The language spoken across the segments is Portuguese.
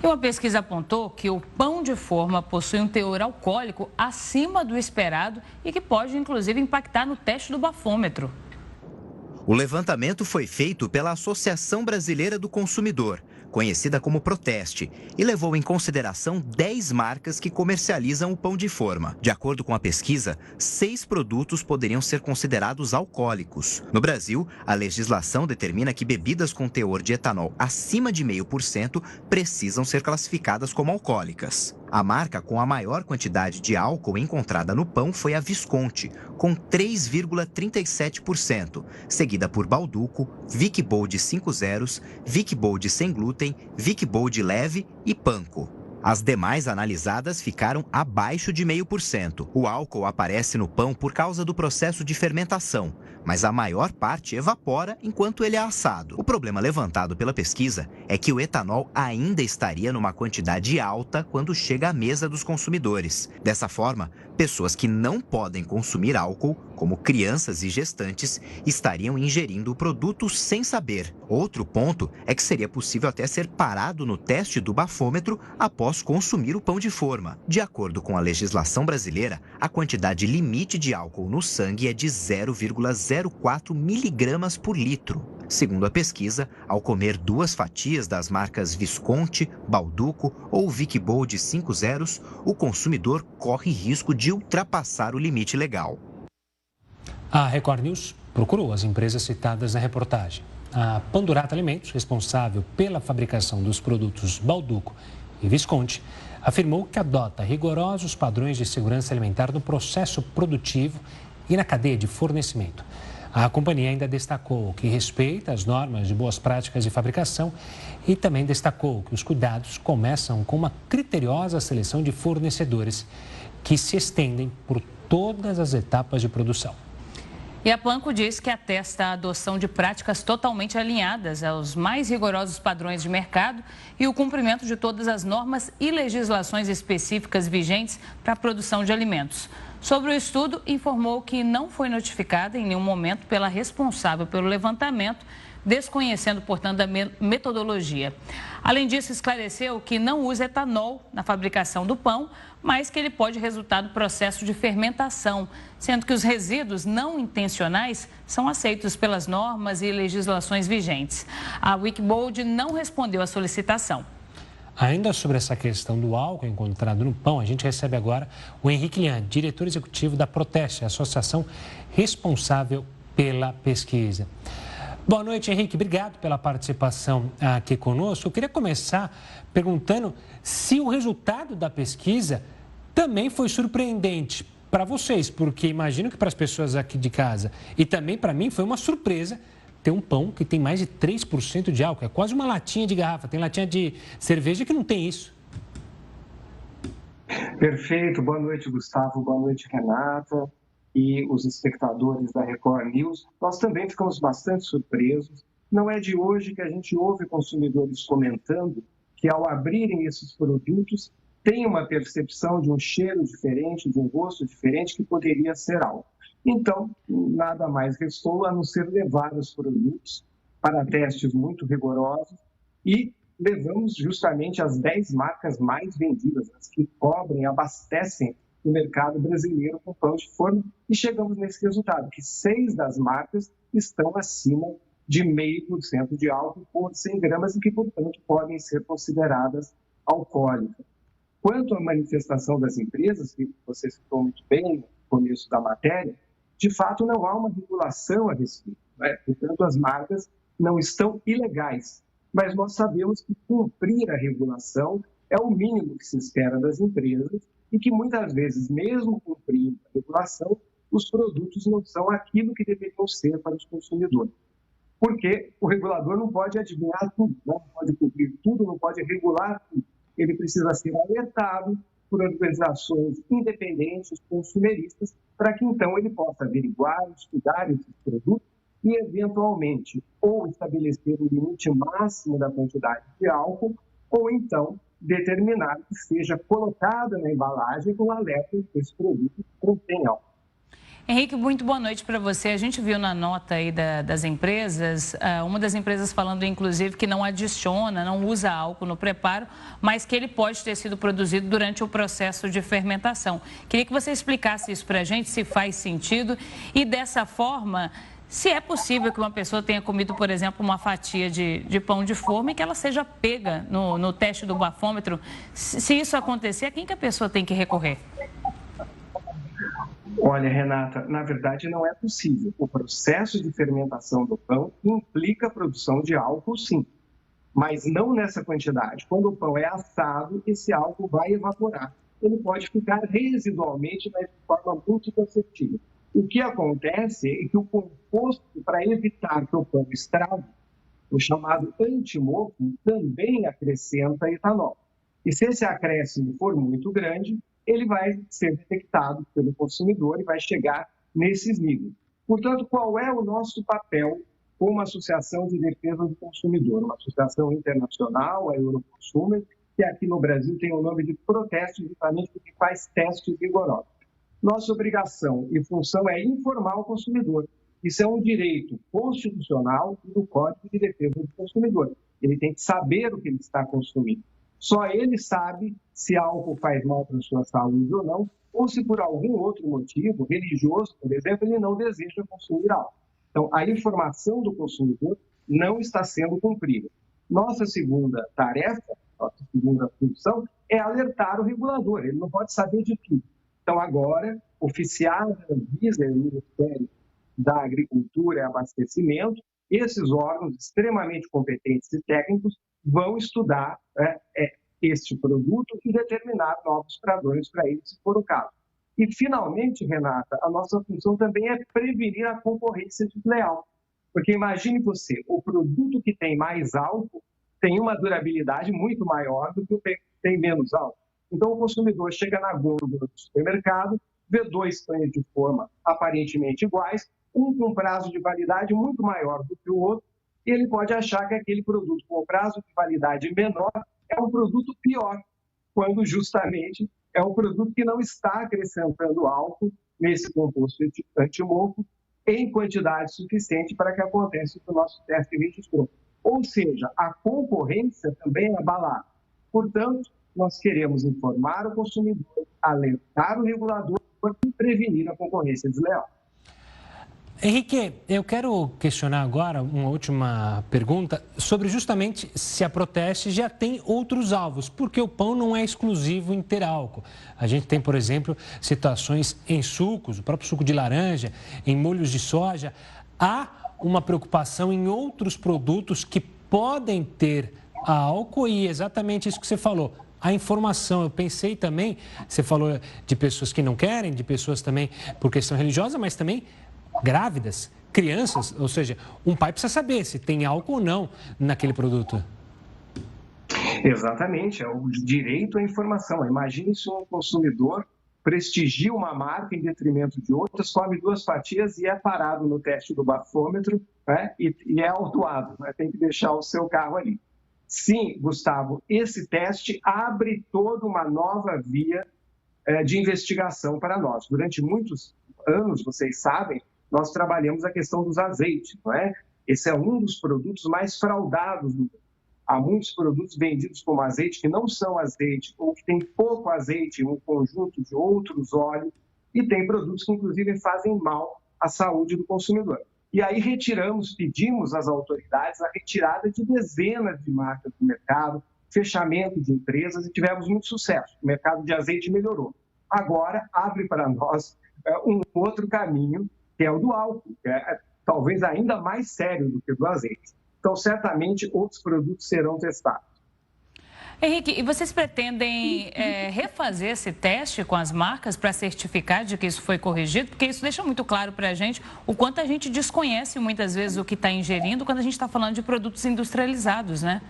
E uma pesquisa apontou que o pão de forma possui um teor alcoólico acima do esperado e que pode, inclusive, impactar no teste do bafômetro. O levantamento foi feito pela Associação Brasileira do Consumidor, conhecida como Proteste, e levou em consideração 10 marcas que comercializam o pão de forma. De acordo com a pesquisa, 6 produtos poderiam ser considerados alcoólicos. No Brasil, a legislação determina que bebidas com teor de etanol acima de 0,5% precisam ser classificadas como alcoólicas. A marca com a maior quantidade de álcool encontrada no pão foi a Visconti, com 3,37%, seguida por Bauducco, Vic Bold 5 zeros, Vic Bold sem glúten, Vic Bold leve e Panko. As demais analisadas ficaram abaixo de 0,5%. O álcool aparece no pão por causa do processo de fermentação, mas a maior parte evapora enquanto ele é assado. O problema levantado pela pesquisa é que o etanol ainda estaria numa quantidade alta quando chega à mesa dos consumidores. Dessa forma, pessoas que não podem consumir álcool, como crianças e gestantes, estariam ingerindo o produto sem saber. Outro ponto é que seria possível até ser parado no teste do bafômetro após consumir o pão de forma. De acordo com a legislação brasileira, a quantidade limite de álcool no sangue é de 0,04 miligramas por litro. Segundo a pesquisa, ao comer 2 fatias das marcas Visconti, Bauducco ou Vic Bold 5 zeros, o consumidor corre risco de ultrapassar o limite legal. A Record News procurou as empresas citadas na reportagem. A Pandurato Alimentos, responsável pela fabricação dos produtos Bauducco e Visconti, afirmou que adota rigorosos padrões de segurança alimentar no processo produtivo e na cadeia de fornecimento. A companhia ainda destacou que respeita as normas de boas práticas de fabricação e também destacou que os cuidados começam com uma criteriosa seleção de fornecedores que se estendem por todas as etapas de produção. E a Panko diz que atesta a adoção de práticas totalmente alinhadas aos mais rigorosos padrões de mercado e o cumprimento de todas as normas e legislações específicas vigentes para a produção de alimentos. Sobre o estudo, informou que não foi notificada em nenhum momento pela responsável pelo levantamento, desconhecendo, portanto, a metodologia. Além disso, esclareceu que não usa etanol na fabricação do pão, mas que ele pode resultar do processo de fermentação, sendo que os resíduos não intencionais são aceitos pelas normas e legislações vigentes. A Wikibold não respondeu à solicitação. Ainda sobre essa questão do álcool encontrado no pão, a gente recebe agora o Henrique Lian, diretor executivo da Proteste, a associação responsável pela pesquisa. Boa noite, Henrique. Obrigado pela participação aqui conosco. Eu queria começar perguntando se o resultado da pesquisa também foi surpreendente para vocês, porque imagino que para as pessoas aqui de casa e também para mim foi uma surpresa ter um pão que tem mais de 3% de álcool. É quase uma latinha de garrafa. Tem latinha de cerveja que não tem isso. Perfeito. Boa noite, Gustavo. Boa noite, Renata e os espectadores da Record News. Nós também ficamos bastante surpresos. Não é de hoje que a gente ouve consumidores comentando que, ao abrirem esses produtos, tem uma percepção de um cheiro diferente, de um gosto diferente que poderia ser álcool. Então, nada mais restou a não ser levar os produtos para testes muito rigorosos e levamos justamente as 10 marcas mais vendidas, as que cobrem, abastecem o mercado brasileiro com pão de forma e chegamos nesse resultado, que 6 das marcas estão acima de 0,5% de álcool por 100 gramas e que, portanto, podem ser consideradas alcoólicas. Quanto à manifestação das empresas, que você citou muito bem no começo da matéria, de fato não há uma regulação a respeito, né? Portanto, as marcas não estão ilegais, mas nós sabemos que cumprir a regulação é o mínimo que se espera das empresas e que muitas vezes, mesmo cumprindo a regulação, os produtos não são aquilo que deveriam ser para os consumidores. Porque o regulador não pode adivinhar tudo, não pode cumprir tudo, não pode regular tudo. Ele precisa ser alertado por organizações independentes, consumeristas, para que então ele possa averiguar, estudar esses produtos e, eventualmente, ou estabelecer o limite máximo da quantidade de álcool, ou então determinar que seja colocada na embalagem com alerta que esse produto contém álcool. Henrique, muito boa noite para você. A gente viu na nota aí das empresas, uma das empresas falando, inclusive, que não adiciona, não usa álcool no preparo, mas que ele pode ter sido produzido durante o processo de fermentação. Queria que você explicasse isso para a gente, se faz sentido e, dessa forma, se é possível que uma pessoa tenha comido, por exemplo, uma fatia de pão de forma e que ela seja pega no teste do bafômetro. Se isso acontecer, a quem que a pessoa tem que recorrer? Olha, Renata, na verdade não é possível. O processo de fermentação do pão implica a produção de álcool, sim, mas não nessa quantidade. Quando o pão é assado, esse álcool vai evaporar. Ele pode ficar residualmente, mas de forma muito perceptível. O que acontece é que o composto, para evitar que o pão estrague, o chamado antimofo, também acrescenta etanol. E se esse acréscimo for muito grande, ele vai ser detectado pelo consumidor e vai chegar nesses níveis. Portanto, qual é o nosso papel como Associação de Defesa do Consumidor? Uma associação internacional, a Euroconsumer, que aqui no Brasil tem o nome de Protesto, justamente porque faz testes rigorosos. Nossa obrigação e função é informar o consumidor. Isso é um direito constitucional e do Código de Defesa do Consumidor. Ele tem que saber o que ele está consumindo. Só ele sabe se álcool faz mal para a sua saúde ou não, ou se por algum outro motivo, religioso, por exemplo, ele não deseja consumir álcool. Então, a informação do consumidor não está sendo cumprida. Nossa segunda tarefa, nossa segunda função, é alertar o regulador. Ele não pode saber de tudo. Então, agora, oficiais da Anvisa, o Ministério da Agricultura e Abastecimento, esses órgãos extremamente competentes e técnicos vão estudar este produto e determinar novos padrões para ele, se for o caso. E, finalmente, Renata, a nossa função também é prevenir a concorrência desleal. Porque imagine você, o produto que tem mais álcool tem uma durabilidade muito maior do que o que tem menos álcool. Então, o consumidor chega na gôndola do supermercado, vê dois pães de forma aparentemente iguais, um com prazo de validade muito maior do que o outro, e ele pode achar que aquele produto com prazo de validade menor é um produto pior, quando justamente é um produto que não está acrescentando álcool nesse composto antimofo em quantidade suficiente para que aconteça o que o nosso teste registrou. Ou seja, a concorrência também é abalada. Portanto, nós queremos informar o consumidor, alertar o regulador e prevenir a concorrência desleal. Henrique, eu quero questionar agora uma última pergunta sobre justamente se a Proteste já tem outros alvos, porque o pão não é exclusivo em ter álcool. A gente tem, por exemplo, situações em sucos, o próprio suco de laranja, em molhos de soja. Há uma preocupação em outros produtos que podem ter álcool e exatamente isso que você falou. A informação, eu pensei também, você falou de pessoas que não querem, de pessoas também por questão religiosa, mas também grávidas, crianças, ou seja, um pai precisa saber se tem álcool ou não naquele produto. Exatamente, é o direito à informação. Imagine se um consumidor prestigia uma marca em detrimento de outras, come duas fatias e é parado no teste do bafômetro, né, e é autuado, né, tem que deixar o seu carro ali. Sim, Gustavo, esse teste abre toda uma nova via de investigação para nós. Durante muitos anos, vocês sabem, nós trabalhamos a questão dos azeites, não é? Esse é um dos produtos mais fraudados do mundo. Há muitos produtos vendidos como azeite que não são azeite, ou que tem pouco azeite, um conjunto de outros óleos, e tem produtos que, inclusive, fazem mal à saúde do consumidor. E aí pedimos às autoridades a retirada de dezenas de marcas do mercado, fechamento de empresas, e tivemos muito sucesso. O mercado de azeite melhorou. Agora, abre para nós um outro caminho, que é o do álcool, que é talvez ainda mais sério do que o do azeite. Então, certamente, outros produtos serão testados. Henrique, e vocês pretendem refazer esse teste com as marcas para certificar de que isso foi corrigido? Porque isso deixa muito claro para a gente o quanto a gente desconhece muitas vezes o que está ingerindo quando a gente está falando de produtos industrializados, né?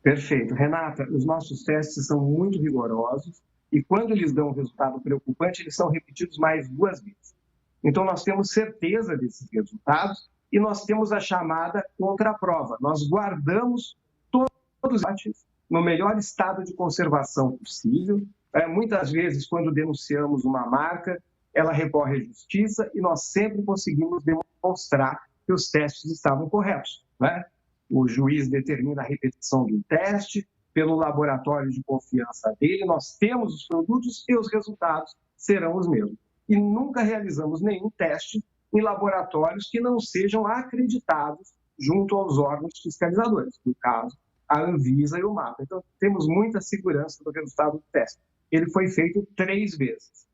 Perfeito. Renata, os nossos testes são muito rigorosos e quando eles dão um resultado preocupante, eles são repetidos mais 2 vezes. Então, nós temos certeza desses resultados e nós temos a chamada contraprova. Nós guardamos todos os lotes no melhor estado de conservação possível. Muitas vezes, quando denunciamos uma marca, ela recorre à justiça e nós sempre conseguimos demonstrar que os testes estavam corretos, né? O juiz determina a repetição do teste pelo laboratório de confiança dele, nós temos os produtos e os resultados serão os mesmos. E nunca realizamos nenhum teste em laboratórios que não sejam acreditados junto aos órgãos fiscalizadores, no caso, a Anvisa e o MAPA. Então, temos muita segurança do resultado do teste. Ele foi feito 3 vezes.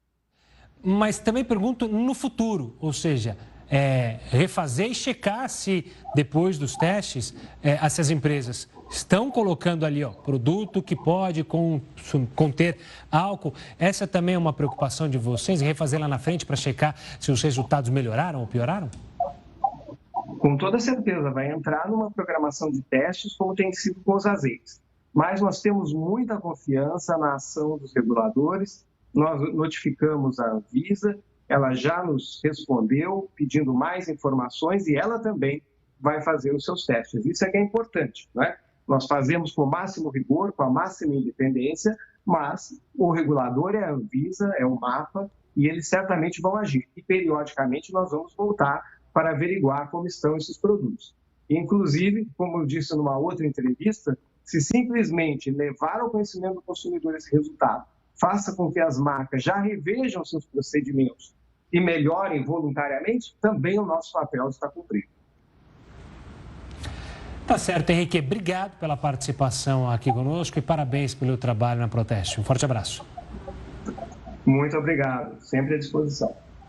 Mas também pergunto no futuro, ou seja, refazer e checar se, depois dos testes, essas empresas estão colocando ali produto que pode conter álcool. Essa também é uma preocupação de vocês, refazer lá na frente para checar se os resultados melhoraram ou pioraram? Com toda certeza, vai entrar numa programação de testes, como tem sido com os azeites. Mas nós temos muita confiança na ação dos reguladores, nós notificamos a Anvisa, ela já nos respondeu pedindo mais informações e ela também vai fazer os seus testes. Isso é que é importante, né? Nós fazemos com o máximo rigor, com a máxima independência, mas o regulador é a Anvisa, é o MAPA, e eles certamente vão agir. E, periodicamente, nós vamos voltar para averiguar como estão esses produtos. Inclusive, como eu disse numa outra entrevista, se simplesmente levar ao conhecimento do consumidor esse resultado, faça com que as marcas já revejam seus procedimentos e melhorem voluntariamente, também o nosso papel está cumprido. Tá certo, Henrique. Obrigado pela participação aqui conosco e parabéns pelo trabalho na Proteste. Um forte abraço. Muito obrigado. Sempre à disposição.